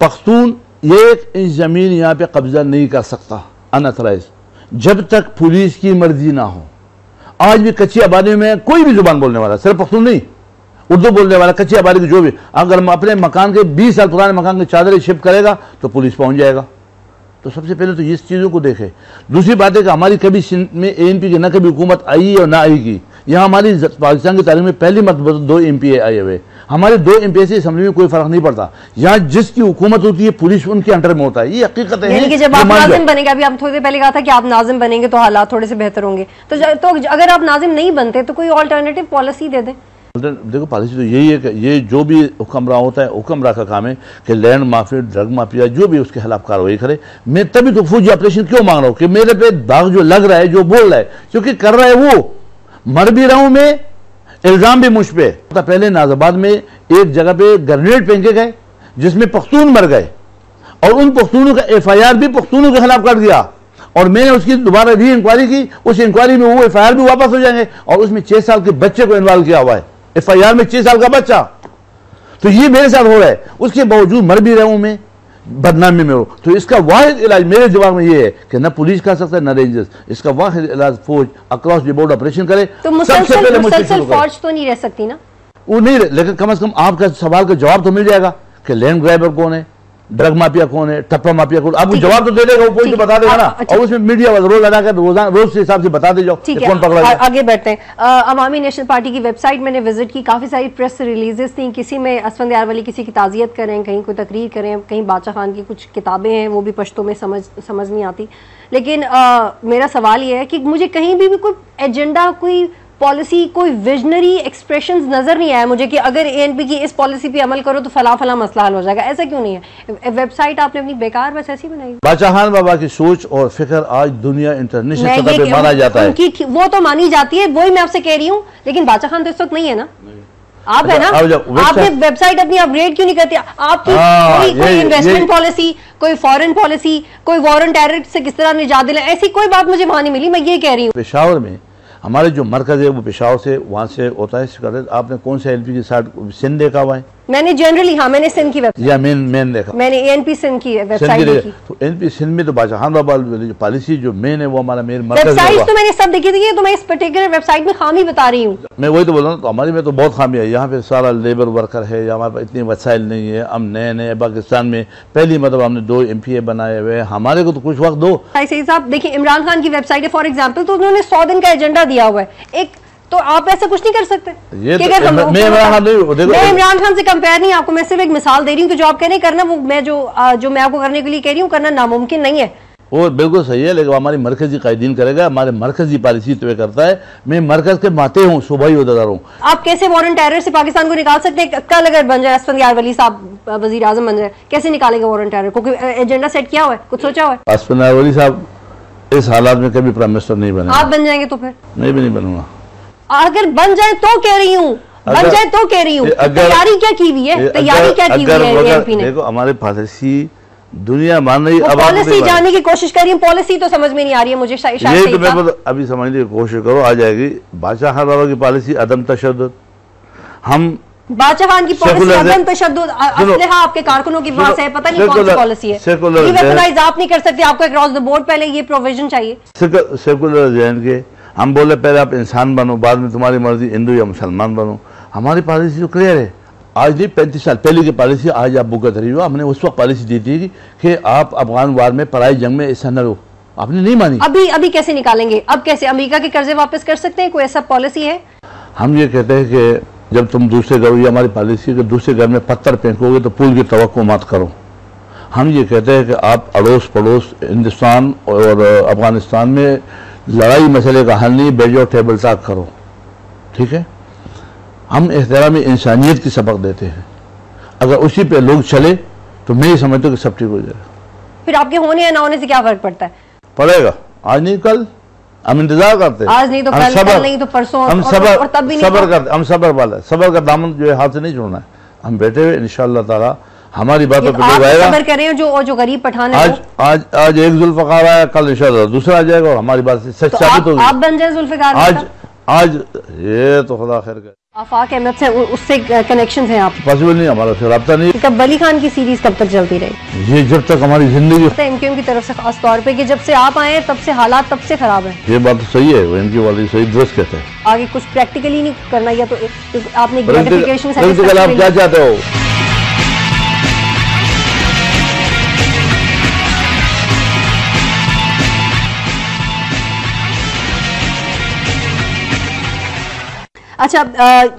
पख्तून एक इंच जमीन यहाँ पे कब्जा नहीं कर सकता अनअथराइज, जब तक पुलिस की मर्जी ना हो। आज भी कच्ची आबादी में कोई भी जुबान बोलने वाला, सिर्फ पख्तून नहीं, उर्दू बोलने वाला, कच्ची आबादी की जो भी, अगर हम अपने मकान के 20 साल पुराने मकान की चादरें शिफ्ट करेगा तो पुलिस पहुंच जाएगा। तो सबसे पहले तो इस चीज़ों को देखें। दूसरी बात है कि हमारी कभी सिंध में ANP की ना कभी हुकूमत आई और ना आएगी। यहाँ हमारी पाकिस्तान की तारीख में पहली मरतबा 2 MPA आए हुए। हमारे 2 MPA से असम्बली में कोई फर्क नहीं पड़ता। यहाँ जिसकी हुकूमत होती है पुलिस उनके अंडर में होता है, ये हकीकत है। कि जब आप नाजिम बनेंगे, अभी आप थोड़ी देर पहले कहा था कि आप नाजिम बनेंगे तो हालात थोड़े से बेहतर होंगे, तो अगर आप नाजिम नहीं बनते तो कोई ऑल्टरनेटिव पॉलिसी दे दें। देखो, पॉलिसी तो यही है कि ये जो भी हुक्मरान होता है, हुक्मरान का काम है कि लैंड माफिया, ड्रग माफिया जो भी उसके खिलाफ कार्रवाई करे। मैं तभी तो फौजी ऑपरेशन क्यों मांग रहा हूँ कि मेरे पे दाग जो लग रहा है, जो बोल रहा है, क्योंकि कर रहा है वो, मर भी रहा हूं मैं, इल्जाम भी मुझ पे। पहले नाजाबाद में एक जगह पे ग्रेनेड फेंके गए जिसमें पख्तून मर गए, और उन पख्तूनों का FIR भी पख्तूनों के खिलाफ कर दिया, और मैंने उसकी दोबारा री इंक्वायरी की। उस इंक्वायरी में वो FIR भी वापस हो जाएंगे, और उसमें 6 साल के बच्चे को इन्वॉल्व किया हुआ है, FIR में 6 साल का बच्चा। तो ये मेरे साथ हो रहा है, उसके बावजूद मर भी रहा हूं मैं, बदनामी में हो। तो इसका वाहिद इलाज मेरे दिमाग में ये है कि न पुलिस कर सकता है न रेंजर्स, इसका वाहिद इलाज फौज अक्रॉस द बोर्ड ऑपरेशन करे। तो मुसलसल फौज तो नहीं रह सकती ना, वो नहीं, लेकिन कम से कम आपका सवाल का जवाब तो मिल जाएगा कि लैंड ग्रैबर कौन है, ड्रग माफिया कौन है, टप्पा माफिया कौन, आपको जवाब तो दे देगा, वो तो बता देगा ना। और उसमें मीडिया रोज लगा कर रोज के हिसाब से बता दे जाओ कौन पकड़ा। आगे बढ़ते हैं। अवामी नेशनल पार्टी की वेबसाइट मैंने विजिट की, काफी सारी प्रेस रिलीजेस थी, किसी में असफंद यारवली किसी की ताजियत करें, कहीं कोई तकरीर करें, कहीं बादशाह खान की कुछ किताबें हैं वो भी पश्तो में समझ नहीं आती। लेकिन मेरा सवाल ये है कि मुझे कहीं भी कोई एजेंडा, कोई पॉलिसी, कोई विजनरी एक्सप्रेशंस नजर नहीं आया मुझे कि अगर ANP की इस पॉलिसी पे अमल करो तो फला फला मसला हल हो जाएगा। ऐसा क्यों नहीं है? वेबसाइट आपने अपनी बेकार बस ऐसी बनाई। बादशाह खान बाबा की सोच और फिक्र आज दुनिया इंटरनेशनल सतह पे माना जाता है, वो तो मानी जाती है, वही मैं आपसे कह रही हूँ, लेकिन बादशाह खान तो इस वक्त नहीं है ना, आप है ना। आपने वेबसाइट अपनी अपग्रेड क्यों नहीं करती? आपकी कोई इन्वेस्टमेंट पॉलिसी, कोई फॉरेन पॉलिसी, कोई वॉर ऑन टेरर से किस तरह निजात दिलाएं, ऐसी कोई बात मुझे वहां नहीं मिली। मैं ये कह रही हूँ पेशावर में हमारे जो मरकज है वो पेशावर से, वहाँ से होता है। आपने कौन सा LP के साथ सिंध देखा हुआ है? मैंने जनरली, हाँ मैंने सिंध की वेबसाइट या मेन देखा, मैंने ANP सिंध की वेबसाइट देखी। तो ANP सिंध में तो बादशाह खान बाबा जो पॉलिसी जो मेन है वो हमारा मेन मरकज है। वेबसाइट तो मैंने सब देखी थी, तो मैं इस पर्टिकुलर वेबसाइट में खामी बता रही हूँ। मैं वही तो बोल रहा हूँ, तो हमारी में तो बहुत खामी है। यहाँ पे सारा लेबर वर्कर है, हमारे पास इतनी वसाइल नहीं है, हम नए पाकिस्तान में पहली मतलब हमने 2 MPA बनाए हुए, हमारे को तो कुछ वक्त दो। सही साहब देखिए, इमरान खान की वेबसाइट है फॉर एग्जाम्पल, तो उन्होंने 100 दिन का एजेंडा दिया हुआ है एक, तो आप ऐसा कुछ नहीं कर सकते। ये तो मैं इमरान खान से कंपेयर नहीं, आपको मैं सिर्फ एक मिसाल दे रही हूँ। तो जो आप कह रहे हैं करना, वो मैं जो मैं आपको करने के लिए कह रही हूँ करना नामुमकिन नहीं है। वो बिल्कुल सही है, लेकिन हमारी मरकजी कायदीन करेगा, हमारे मरकजी पॉलिसी तय करता है। मैं मरकज के माते हूँ, सूबाई उहदेदार हूँ। आप कैसे वॉर ऑन टेरर से पाकिस्तान को निकाल सकते हैं? कल अगर बन जाए असफंद यारवली साहब वजीर आजम बन जाए, कैसे निकालेंगे वॉर ऑन टेरर को? एजेंडा सेट किया हुआ है, कुछ सोचा हुआ है? असफंद यारवली साहब इस हालात में कभी प्राइम मिनिस्टर नहीं बने। आप बन जाएंगे तो फिर? मैं भी नहीं बनूंगा। अगर बन जाए तो कह रही हूँ, बन जाए तो कह रही हूँ। तैयारी क्या की हुई है? तैयारी क्या की हुई है ANP ने? देखो हमारी पॉलिसी दुनिया मान रही है, पॉलिसी जानने की कोशिश कर रही हूँ, पॉलिसी तो समझ में नहीं आ रही है मुझे। ये तो मैं अभी समझने की कोशिश करो, आ जाएगी। बादशाह खान बाबा की पॉलिसी अदम तशद्दुद, हम बादशाह खान की पॉलिसी अदम तशद्दुद, असलहा आपके कारकुनों की पास है, पता नहीं कौन सी पॉलिसी है। वेपनाइज आप नहीं कर सकते, आपको अक्रॉस द बोर्ड पहले ये प्रोविजन चाहिए। सेकुलर जैन के हम बोले पहले आप इंसान बनो, बाद में तुम्हारी मर्जी हिंदू या मुसलमान बनो। हमारी पॉलिसी तो क्लियर है, आज नहीं 35 साल पहले की पॉलिसी आज आप बुक कर रही हो। हमने उस वक्त पॉलिसी दी थी कि आप अफगान वार में पराई जंग में हिस्सा न लो, आपने नहीं मानी। अभी कैसे निकालेंगे? अब कैसे अमेरिका के कर्जे वापस कर सकते हैं? कोई ऐसा पॉलिसी है? हम ये कहते हैं कि जब तुम दूसरे घर, ये हमारी पॉलिसी कि दूसरे घर में पत्थर फेंकोगे तो पुल की तवक्को मत करो। हम ये कहते हैं कि आप अड़ोस पड़ोस हिंदुस्तान और अफगानिस्तान में लड़ाई मसले का हल नहीं, बैठ जाओ टेबल टॉक करो, ठीक है। हम एहतराम इंसानियत की सबक देते हैं, अगर उसी पे लोग चले तो मैं ये समझता हूँ कि सब ठीक हो जाएगा। फिर आपके होने या ना होने से क्या फर्क पड़ता है? पड़ेगा, आज नहीं कल। हम इंतजार करते हैं, आज नहीं तो कल नहीं तो परसों, हम सबर करते, हम सबर वाला, सबर का दामन जो है हाथ से नहीं छोड़ना है। हम बैठे हुए इंशाअल्लाह ताला हमारी बातों पे लोग आएगा। सबर कर रहे हो जो गरीब पठान है। आज एक जुल्फकार आया, कल इंशाअल्लाह दूसरा आ जाएगा और हमारी बात सच साबित होगी। आप बन जाए जुल्फकार आज ये तो खुदा खैर करे। आफाक अहमद से उससे कनेक्शन है आप? पॉसिबल नहीं, हमारा उससे रब्ता नहीं। कब वली खान की सीरीज कब तक चलती रहेगी? ये जब तक हमारी जिंदगी। MQM की तरफ से खास तौर पे कि जब से आप आए तब से हालात तब से खराब है। ये बात तो सही है, वो इनकी वाली सही दुरुस्त कहते हैं। आगे कुछ प्रैक्टिकली नहीं करना, या तो आपने ग्रेटिफिकेशन आप क्या चाहते हो? अच्छा,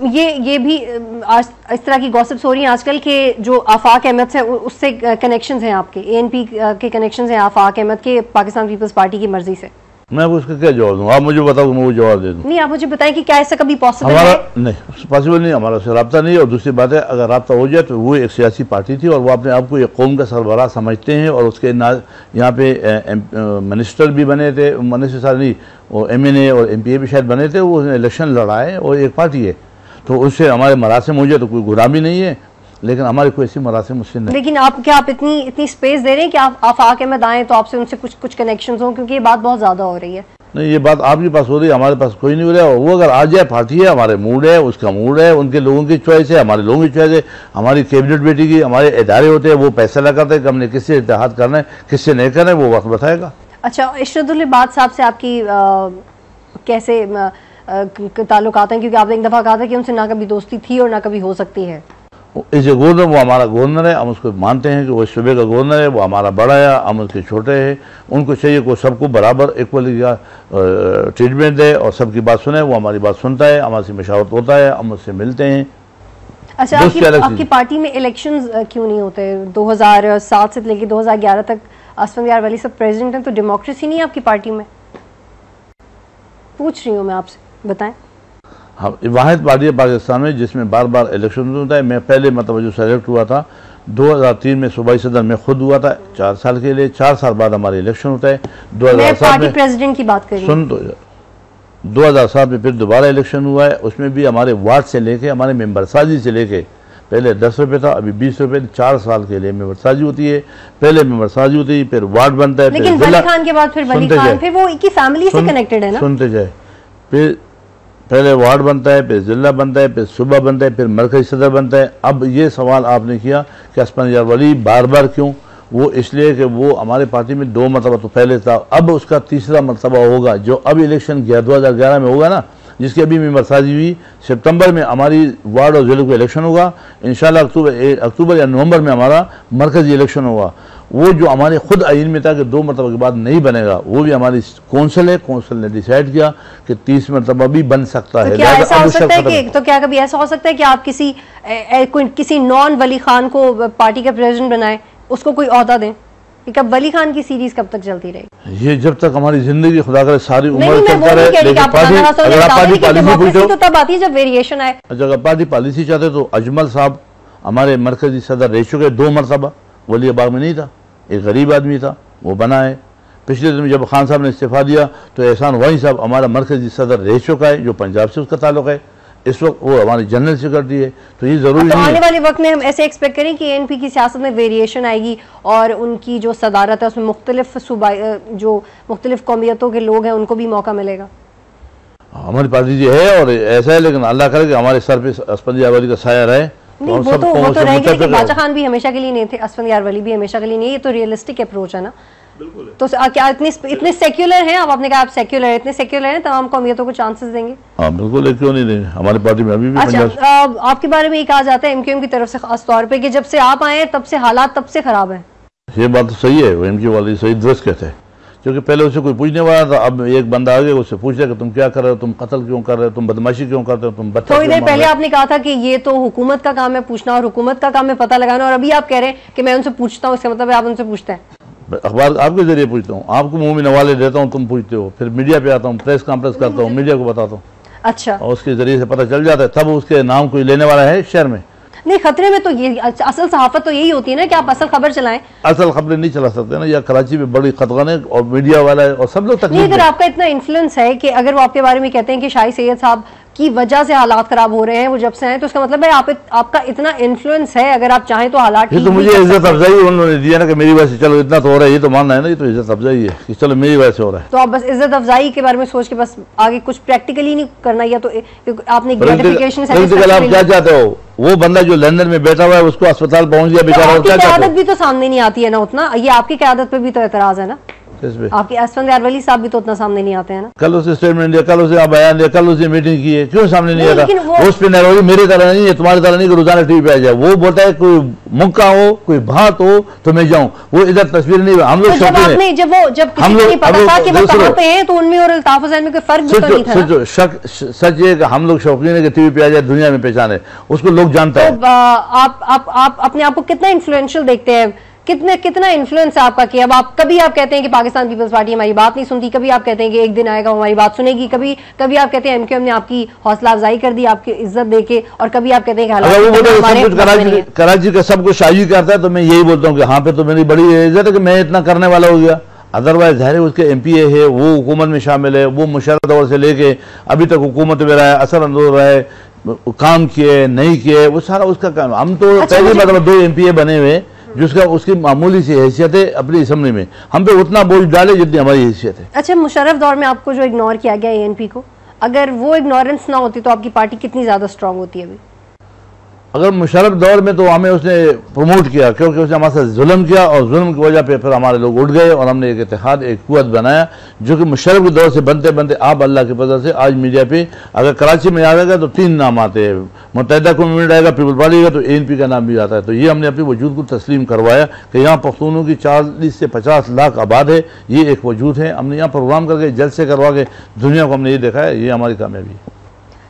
ये भी आज इस तरह की गॉसिप्स हो रही हैं आजकल के जो आफाक अहमद से उससे कनेक्शंस हैं आपके, ANP के कनेक्शंस हैं आफाक अहमद के पाकिस्तान पीपल्स पार्टी की मर्जी से। मैं उसका क्या जवाब दूँ? आप मुझे बताओ, मैं वो जवाब दे दूँ। नहीं, आप मुझे बताएं कि क्या ऐसा कभी पॉसिबल है? नहीं, पॉसिबल नहीं, हमारा उससे रब्ता नहीं है। और दूसरी बात है, अगर रब्ता हो जाए तो वो एक सियासी पार्टी थी और वो अपने आप को एक कौम का सरबराह समझते हैं। और उसके यहाँ पे मिनिस्टर भी बने थे, मिनिस्टर साहब नहीं, वो MNA और MPA भी शायद बने थे। वो इलेक्शन लड़ाए और एक पार्टी है, तो उससे हमारे मरासिम हो जाए तो कोई गुलामी नहीं है। लेकिन हमारी कोई ऐसी मरासिम उससे नहीं। लेकिन आप इतनी स्पेस दे रहे हैं कि आप आके में दाएं तो आपसे उनसे कुछ कनेक्शंस हो, क्योंकि ये बात बहुत ज्यादा हो रही है। नहीं, ये बात आपके पास हो रही है, हमारे पास कोई नहीं हो रहा है। वो अगर आ जाए पार्टी है, हमारे मूड है, उसका मूड है, उनके लोगों की चॉइस है, हमारे लोगों की चॉइस है। हमारी कैबिनेट बैठी की हमारे इदारे होते हैं, वो फैसला करते हैं कि हमने किससे इत्तेहाद करना है, किससे नहीं करना है, वो वक्त बताएगा। अच्छा, इशरतुल इबाद साहब से आपकी कैसे ताल्लुकात हैं, क्योंकि आपने एक दफ़ा कहा था कि उनसे ना कभी दोस्ती थी और ना कभी हो सकती है। इस गवर्नर, वो हमारा गवर्नर है, हम उसको मानते हैं कि वो सूबे का गवर्नर है, वो हमारा बड़ा है, हम उसके छोटे हैं। उनको चाहिए कि सबको बराबर इक्वली का ट्रीटमेंट दे और सबकी बात सुने। वो हमारी बात सुनता है, हमारी मशावरत होता है, हम उससे मिलते हैं। अच्छा, आपकी पार्टी में इलेक्शंस क्यों नहीं होते? 2007 से लेकर 2011 तक असफंद यार वली सब प्रेसिडेंट हैं, तो डेमोक्रेसी नहीं है आपकी पार्टी में? पूछ रही हूँ मैं आपसे, बताएं। हम वाहिद पार्टी है पाकिस्तान में जिसमें बार बार इलेक्शन होता है। मैं पहले मतलब जो सेलेक्ट हुआ था 2003 में सूबाई सदर में खुद हुआ था 4 साल के लिए। 4 साल बाद हमारे इलेक्शन होता है। 2007 में प्रेसिडेंट की बात करिए, सुन तो 2007 में फिर दोबारा इलेक्शन हुआ है। उसमें भी हमारे वार्ड से लेके हमारे मेंबर साजी से लेके, पहले 10 रुपये था, अभी 20 रुपये। 4 साल के लिए मेंबर साजी होती है। पहले मेंबर साजी होती है, फिर वार्ड बनता है, लेकिन वली खान के बाद फिर वली खान, फिर वो एक ही फैमिली से कनेक्टेड है ना। सुनते जाए, फिर पहले वार्ड बनता है, फिर जिला बनता है, फिर सूबा बनता है, फिर मरकजी सदर बनता है। अब ये सवाल आपने किया कि असफंद यार वली बार बार क्यों? वो इसलिए कि वो हमारे पार्टी में 2 मरतबा तो पहले था, अब उसका तीसरा मरतबा होगा, जो अब इलेक्शन 2011 में होगा ना, जिसकी अभी मेंबर साजी हुई। सितंबर में हमारी वार्ड और जिले का इलेक्शन होगा। इंशाल्लाह अक्टूबर या नवंबर में हमारा मरकजी इलेक्शन होगा। वो जो हमारे खुद आइन में था कि 2 मरतबा के बाद नहीं बनेगा, वो भी हमारी कौंसिल है, कौंसिल ने डिसाइड किया कि 30 मरतबा भी बन सकता है। तो क्या ऐसा हो सकता है कि, तो क्या कभी ऐसा हो सकता है कि आप किसी नॉन वली खान को पार्टी का प्रेसिडेंट बनाए, उसको कोई ओहदा दें? कब वली खान की सीरीज कब तक चलती रहेगी? ये जब तक हमारी जिंदगी खुदा करे सारी उम्र चलता रहे। तो तब आती है जब वेरिएशन आए। अगर पार्टी पॉलिसी चाहते तो अजमल साहब हमारे मरकजी सदर रह चुके 2 मरतबा। वली बाग में नहीं था, एक गरीब आदमी था, वो बना है। पिछले दिन जब खान साहब ने इस्तीफा दिया तो एहसान वही साहब हमारा मरकजी सदर रह चुका है, जो पंजाब से उसका ताल्लुक है। इस वक्त वो हमारी जनरल सेक्रेटरी है। तो ये जरूरी तो आने वाले वक्त में हम ऐसे एक्सपेक्ट करें कि एनपी की सियासत में वेरिएशन आएगी और उनकी जो सदारत है उसमें मुख्तलिफ जो मुख्तलिफ कौमियतों के लोग हैं उनको भी मौका मिलेगा? हमारी पार्टी जी है और ऐसा है, लेकिन अल्लाह करे कि हमारे सर पे असफंद यार वली का साया रहे। नहीं, वो तो रहेगा कि बादशाह खान भी हमेशा के लिए नहीं थे, असफंद यार वली भी हमेशा के लिए नहीं। ये तो रियलिस्टिक अप्रोच है ना। तो क्या इतने सेक्युलर हैं? अब आपने कहा आप सेक्युलर हैं, इतने सेक्युलर हैं, तमाम कौमियतों को चांसेस देंगे? हाँ बिल्कुल, क्यों नहीं देंगे। हमारी पार्टी में अभी भी अच्छा, आपके बारे में ये कहा जाता है एमक्यूएम की तरफ से खास तौर पे कि जब से आप आए तब से हालात तब से खराब है। ये बात तो सही है, वो एमक्यू वाले सही दुरुस्त कहते हैं, क्योंकि पहले उसे कोई पूछने वाला था। अब एक बंदा आ गया, उससे पूछ रहा कि तुम क्या कर रहे हो, तुम कत्ल क्यों कर रहे हो, तुम बदमाशी क्यों करते हो, तुम बच्चा। थोड़ी देर पहले आपने कहा था कि ये तो हुकूमत का काम है पूछना और हुकूमत का काम है पता लगाना, और अभी आप कह रहे हैं कि मैं उनसे पूछता हूँ, इसका मतलब है आप उनसे पूछते हैं। अखबार आपके जरिए पूछता हूँ, आपको मुंह में नवाले देता हूँ, तुम पूछते हो, फिर मीडिया पे आता हूँ, प्रेस कॉन्फ्रेंस करता हूँ, मीडिया को बताता हूँ। अच्छा, और उसके जरिए से पता चल जाता है, तब उसके नाम कोई लेने वाला है शहर में। नहीं, खतरे में तो ये असल सहाफत तो यही होती है ना कि आप असल खबर चलाएं। असल खबरें नहीं चला सकते ना, या कराची में बड़ी खतरन है और मीडिया वाला है और सब लोग तकलीफ। अगर आपका इतना इन्फ्लुएंस है कि अगर वो आपके बारे में कहते हैं कि शाही सैयद साहब की वजह से हालात खराब हो रहे हैं वो जब से आए, तो उसका मतलब है आपका इतना इन्फ्लुएंस है, अगर आप चाहें तो हालात। ये तो मुझे इज्जत अफजाई उन्होंने दिया ना कि मेरी वजह से चलो इतना तो हो रहा है, ये तो मानना है ना, ये तो इज्जत अफजाई है कि चलो मेरी वजह से हो रहा है। तो आप बस इज्जत अफजाई के बारे में सोच के बस आगे कुछ प्रैक्टिकली नहीं करना, या तो आपने ग्रेटिफिकेशन आप क्या चाहते हो? वो बंदा जो लंदन में बैठा हुआ है उसको अस्पताल पहुंच गया बेचारा, आपकी क़यादत भी तो सामने नहीं आती है ना उतना, ये आपकी क़यादत पे भी तो एतराज है ना। आपके असफंद यार वली साहब भी तो उतना सामने नहीं आते हैं ना। कल उसे स्टेटमेंट दिया, कल उसे बयान दिया, कल उसे मीटिंग की है, क्यों सामने नहीं आता? उस पे नैरोली मेरी तरह नहीं है, तुम्हारी तरह नहीं कि रोजाना टीवी पे आ जाए। वो बोलता है कोई मुक्का हो, कोई भात हो तो मैं जाऊं, वो इधर तस्वीर नहीं। हम लोग जब हम लोग तो उनमें और अल्ताफ हुसैन में कोई फर्क भी तो नहीं था। सच ये कि हम लोग शौकीन है कि टीवी पे आ जाए, दुनिया में पहचाने, उसको लोग जानता है। आप अपने आप को कितना इन्फ्लुएंशियल देखते हैं? कितना इन्फ्लुएंस है आपका कि अब आप कभी आप कहते हैं कि पाकिस्तान पीपल्स पार्टी हमारी बात नहीं सुनती, कभी आप कहते हैं कि एक दिन आएगा हमारी बात सुनेगी, कभी आप कहते हैं एमक्यूएम ने आपकी हौसला अफजाई कर दी, आपकी इज्जत देके, और कभी आप कहते हैं कि कराची का सब कुछ शाही करता है, तो मैं यही बोलता हूँ कि हाँ पे तो मेरी बड़ी इज्जत है कि मैं इतना करने वाला हो गया। अदरवाइज ज़ाहिर है उसके MPA है, वो हुकूमत में शामिल है, वो मुशर्रफ दौर से लेके अभी तक हुकूमत में रहा है, असर अंदोज रहा है, काम किए नहीं किए, वो सारा उसका काम। हम तो पहली मतलब 2 MPA बने हुए जिसका उसकी मामूली सी हैसियत है अपनी असम्बली में, हम पे उतना बोझ डाले जितनी हमारी हैसियत है। अच्छा, मुशर्रफ दौर में आपको जो इग्नोर किया गया ANP को, अगर वो इग्नोरेंस ना होती तो आपकी पार्टी कितनी ज्यादा स्ट्रांग होती है अभी? अगर मुशर्रफ दौर में तो हमें उसने प्रमोट किया, क्योंकि उसने हमारे साथ जुल्म किया और जुल्म की वजह पे फिर हमारे लोग उठ गए और हमने एक इत्तेहाद, एक कुव्वत बनाया, जो कि मुशर्रफ के दौर से बनते बनते आप अल्लाह की फजल से आज मीडिया पे अगर कराची में आएगा तो 3 नाम आते हैं, मुत्तहिदा कौमी आएगा, पीपल पार्टी का, तो ANP का नाम भी आता है। तो ये हमने अपने वजूद को तस्लीम करवाया कि यहाँ पख्तूनों की 40 से 50 लाख आबाद है, ये एक वजूद है। हमने यहाँ प्रोग्राम करके जलसे करवा के दुनिया को हमने ये देखा है, ये हमारी कामयाबी है।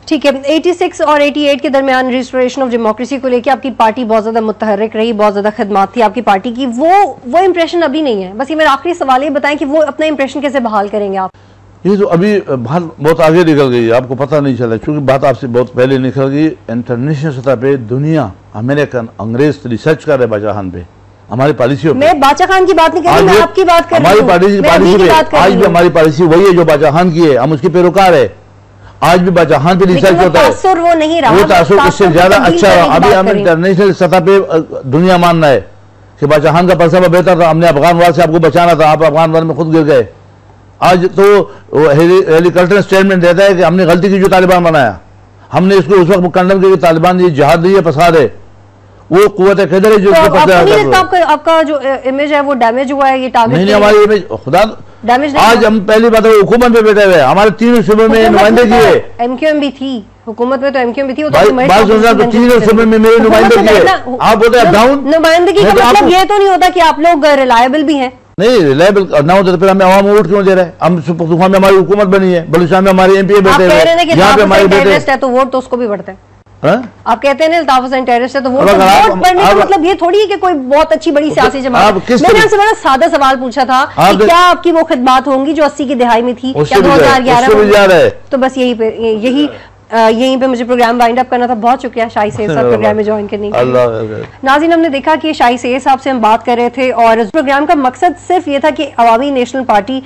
ठीक है, 86 और 88 के दरमियान रिस्टोरेशन ऑफ डेमोक्रेसी को लेकर आपकी पार्टी बहुत ज्यादा मुतहर्रिक रही, बहुत ज्यादा खिदमत थी आपकी पार्टी की, वो इंप्रेशन अभी नहीं है। बस ये मेरा आखिरी सवाल, ये बताएं कि वो अपना इंप्रेशन कैसे बहाल करेंगे आप? ये तो अभी बहुत आगे निकल गई, आपको पता नहीं चला, क्योंकि बात आपसे बहुत पहले निकल गई। इंटरनेशनल सतह पे दुनिया, अमेरिकन, अंग्रेज रिसर्च कर रहे बादशाह खान पे, हमारी पॉलिसियों पे। मैं बादशाह खान की बात नहीं कर रही, मैं आपकी बात कर रही हूं। हमारी पॉलिसी आज भी हमारी पॉलिसी वही है जो बादशाह खान की है, हम उसके पैरोकार है। आज भी बादशाह खान पे रिसर्च होता है, वो नहीं रहा, वो तासुर इससे ज्यादा अच्छा रहा। अभी हम इंटरनेशनल सतह पे दुनिया मान रहा है कि बादशाह खान का फलसफा बेहतर था, हमने अफगान वार से आपको बचाना था, आप अफगान वार में खुद गिर गए। आज तो हेलीकॉप्टर स्टेटमेंट देता है कि हमने गलती की जो तालिबान बनाया, हमने इसको उस वक्त कंडम किया कि तालिबान ये जिहाद नहीं है, फसाद है, वो कुव्वत है किधर है जो आपका जो इमेज है वो डैमेज हुआ है, ये टारगेट नहीं, हमारी इमेज खुदा डैमेज। आज हम पहली बात है हुकूमत पे बैठे हुए, हमारे 3 सूबों में नुमाइंदगी है, MQM भी थी हुकूमत में, तो MQM भी थी, तो 3 सूबों में मेरी नुमाइंदगी है। आप बोलते हैं डाउन, नुमाइंदगी का मतलब ये तो नहीं होता कि आप लोग रिलायबल भी हैं। नहीं, रिलायबल ना होता तो फिर हमें आवाम वोट क्यों दे रहे हैं? हम सुपरतूफान में हमारी हुकूमत बनी है, बलूचिस्तान में हमारे MPA बैठे हुए हैं, यहाँ पे हमारे बेटे है तो वोट तो उसको भी बढ़ता है। आप कहते हैं ना टेररिस्ट है तो वोट बढ़ने का मतलब ये थोड़ी है कि कोई बहुत अच्छी बड़ी सियासी जमात। मैंने आपसे बड़ा सादा सवाल पूछा था कि क्या आपकी वो खिदमत होंगी जो 80 की दहाई में थी, क्या 2011? तो बस यहीं पे मुझे प्रोग्राम वाइंड अप करना था। बहुत शुक्रिया शाही सैयद साहब प्रोग्राम में ज्वाइन करने के लिए। नाज़रीन, हमने देखा कि शाही सैयद साहब से हम बात कर रहे थे और प्रोग्राम का मकसद सिर्फ ये था कि अवामी नेशनल पार्टी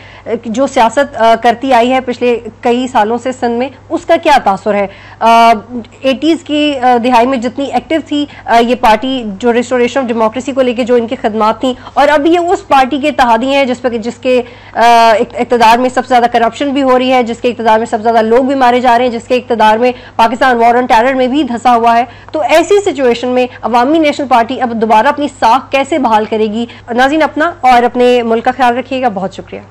जो सियासत करती आई है पिछले कई सालों से सिंध में, उसका क्या तासुर है। 80s की दिहाई में जितनी एक्टिव थी ये पार्टी, जो रिस्टोरेशन ऑफ डेमोक्रेसी को लेकर जो इनकी खदमात थी, और अब ये उस पार्टी के इत्तेहादी हैं जिसके इक़्तिदार में सबसे ज्यादा करप्शन भी हो रही है, जिसके इक़्तिदार में सबसे ज्यादा लोग भी मारे जा रहे हैं, जिसके इक़्तिदार में पाकिस्तान वॉर ऑन टेरर में भी धंसा हुआ है। तो ऐसी सिचुएशन में अवामी नेशनल पार्टी अब दोबारा अपनी साख कैसे बहाल करेगी? नाज़रीन, अपना और अपने मुल्क का ख्याल रखिएगा। बहुत शुक्रिया।